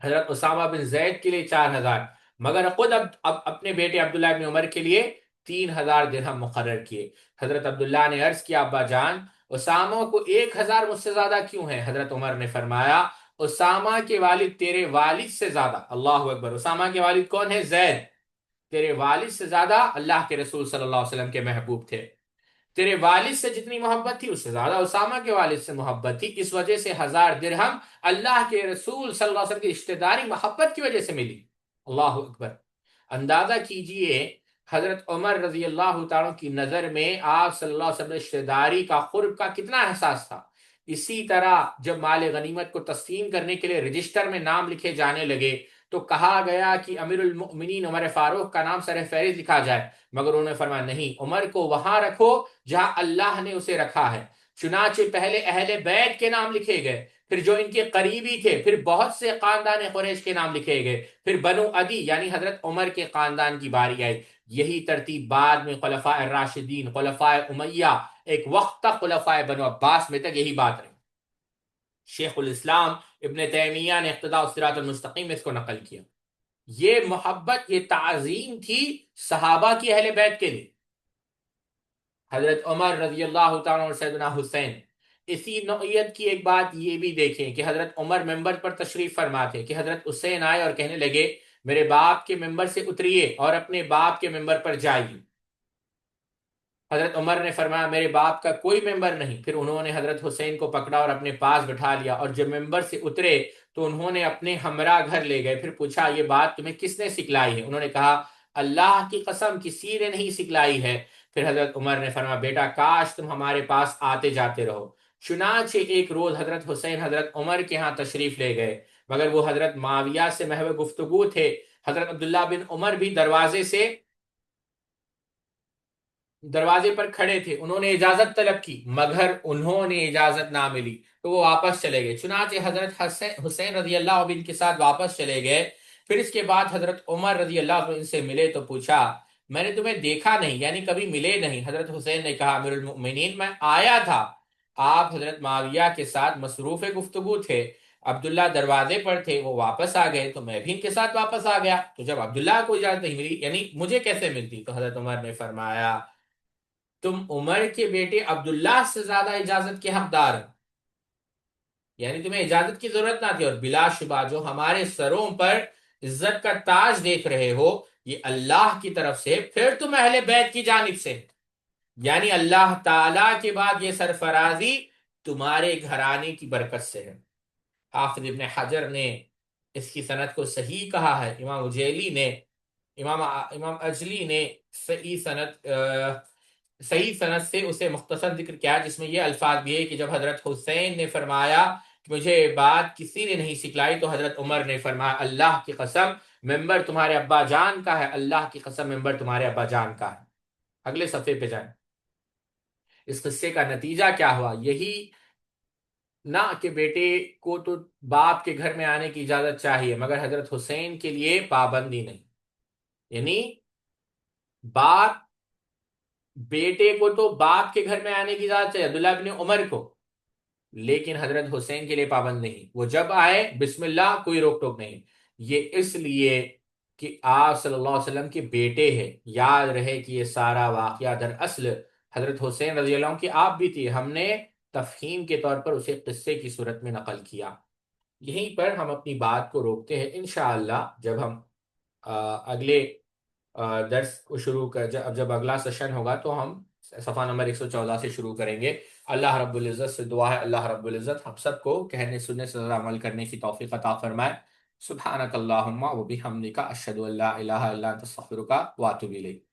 حضرت اسامہ بن زید کے لیے 4,000، مگر خود اب اپنے بیٹے عبداللہ بن عمر کے لیے 3,000 درہم مقرر کیے۔ حضرت عبداللہ نے عرض کیا، ابا جان اسامہ کو 1,000 مجھ سے زیادہ کیوں ہے؟ حضرت عمر نے فرمایا، اسامہ کے والد تیرے والد سے زیادہ، اللہ اکبر، اسامہ کے والد کون ہے؟ زید، تیرے والد سے زیادہ اللہ کے رسول صلی اللہ علیہ وسلم کے محبوب تھے۔ تیرے والد سے جتنی محبت تھی اس سے زیادہ اسامہ کے والد سے محبت تھی، اس وجہ سے 1,000 درہم اللہ کے رسول صلی اللہ علیہ وسلم کی رشتہ داری محبت کی وجہ سے ملی۔ اللہ اکبر! اندازہ کیجئے حضرت عمر رضی اللہ تعالیٰ کی نظر میں آپ صلی اللہ علیہ وسلم رشتہ داری کا قرب کا کتنا احساس تھا۔ اسی طرح جب مال غنیمت کو تقسیم کرنے کے لیے رجسٹر میں نام لکھے جانے لگے تو کہا گیا کہ امیر المؤمنین عمر فاروق کا نام سر فہرست لکھا جائے، مگر انہوں نے فرمایا نہیں، عمر کو وہاں رکھو جہاں اللہ نے اسے رکھا ہے۔ چنانچہ پہلے اہل بیت کے نام لکھے گئے، پھر جو ان کے قریبی تھے، پھر بہت سے خاندان قریش کے نام لکھے گئے، پھر بنو عدی یعنی حضرت عمر کے خاندان کی باری آئی۔ یہی ترتیب بعد میں خلفاء الراشدین، خلفاء امیہ، ایک وقت تک خلفاء بنو عباس میں تک یہی بات رہی۔ شیخ الاسلام ابن تیمیہ نے اقتداء الصراط المستقیم میں اس کو نقل کیا۔ یہ محبت، یہ تعظیم تھی صحابہ کی اہل بیت کے لیے۔ حضرت عمر رضی اللہ تعالیٰ اور سیدنا حسین، اسی نوعیت کی ایک بات یہ بھی دیکھیں کہ حضرت عمر ممبر پر تشریف فرما تھے کہ حضرت حسین آئے اور کہنے لگے میرے باپ کے ممبر سے اتریے اور اپنے باپ کے ممبر پر جائیے۔ حضرت عمر نے فرمایا میرے باپ کا کوئی ممبر نہیں۔ پھر انہوں نے حضرت حسین کو پکڑا اور اپنے پاس بٹھا لیا، اور جب ممبر سے اترے تو انہوں نے اپنے ہمراہ گھر لے گئے۔ پھر پوچھا یہ بات تمہیں کس نے سکھلائی ہے؟ انہوں نے کہا اللہ کی قسم کسی نے نہیں سکھلائی ہے۔ پھر حضرت عمر نے فرمایا بیٹا کاش تم ہمارے پاس آتے جاتے رہو۔ چنانچہ ایک روز حضرت حسین حضرت عمر کے ہاں تشریف لے گئے، مگر وہ حضرت معاویہ سے محو گفتگو تھے۔ حضرت عبداللہ بن عمر بھی دروازے پر کھڑے تھے، انہوں نے اجازت طلب کی مگر انہوں نے اجازت نہ ملی تو وہ واپس چلے گئے۔ چنانچہ حضرت حسین رضی اللہ عنہ کے ساتھ واپس چلے گئے۔ پھر اس کے بعد حضرت عمر رضی اللہ عنہ ان سے ملے تو پوچھا میں نے تمہیں دیکھا نہیں، یعنی کبھی ملے نہیں۔ حضرت حسین نے کہا امیر المؤمنین میں آیا تھا، آپ حضرت معاویہ کے ساتھ مصروف گفتگو تھے، عبداللہ دروازے پر تھے، وہ واپس آ گئے تو میں بھی ان کے ساتھ واپس آ گیا، تو جب عبداللہ کو اجازت نہیں ملی یعنی مجھے کیسے ملتی؟ تو حضرت عمر نے فرمایا تم عمر کے بیٹے عبداللہ سے زیادہ اجازت کے حقدار ہو، یعنی تمہیں اجازت کی ضرورت نہ تھی، اور بلا شبہ جو ہمارے سروں پر عزت کا تاج دیکھ رہے ہو یہ اللہ کی طرف سے، پھر تم اہل بیت کی جانب سے، یعنی اللہ تعالی کے بعد یہ سرفرازی تمہارے گھرانے کی برکت سے ہے۔ حافظ ابن حجر نے اس کی سند کو صحیح کہا ہے، امام اجیلی نے، امام اجلی نے صحیح سند سے اسے مختصر ذکر کیا، جس میں یہ الفاظ بھی ہے کہ جب حضرت حسین نے فرمایا کہ مجھے بات کسی نے نہیں سکھلائی تو حضرت عمر نے فرمایا اللہ کی قسم ممبر تمہارے ابا جان کا ہے، اللہ کی قسم ممبر تمہارے ابا جان کا ہے۔ اگلے صفحے پہ جائیں۔ اس قصے کا نتیجہ کیا ہوا؟ یہی نہ کہ بیٹے کو تو باپ کے گھر میں آنے کی اجازت چاہیے، مگر حضرت حسین کے لیے پابندی نہیں، یعنی باپ بیٹے کو تو باپ کے گھر میں آنے کی اجازت چاہیے عبداللہ بن عمر کو، لیکن حضرت حسین کے لیے پابند نہیں، وہ جب آئے بسم اللہ، کوئی روک ٹوک نہیں۔ یہ اس لیے کہ آپ صلی اللہ علیہ وسلم کے بیٹے ہیں۔ یاد رہے کہ یہ سارا واقعہ دراصل حضرت حسین رضی اللہ عنہ کی آپ بھی تھی، ہم نے تفہیم کے طور پر اسے قصے کی صورت میں نقل کیا۔ یہیں پر ہم اپنی بات کو روکتے ہیں، انشاءاللہ جب ہم اگلے درس کو شروع کر جب اگلا سیشن ہوگا تو ہم صفحہ نمبر 114 سے شروع کریں گے۔ اللہ رب العزت سے دعا ہے اللہ رب العزت ہم سب کو کہنے سننے سے زیادہ عمل کرنے کی توفیق عطا فرمائے۔ سبحانک اللہم و بحمدک اشہد ان لا الہ الا انت استغفرک و اتوب الیک۔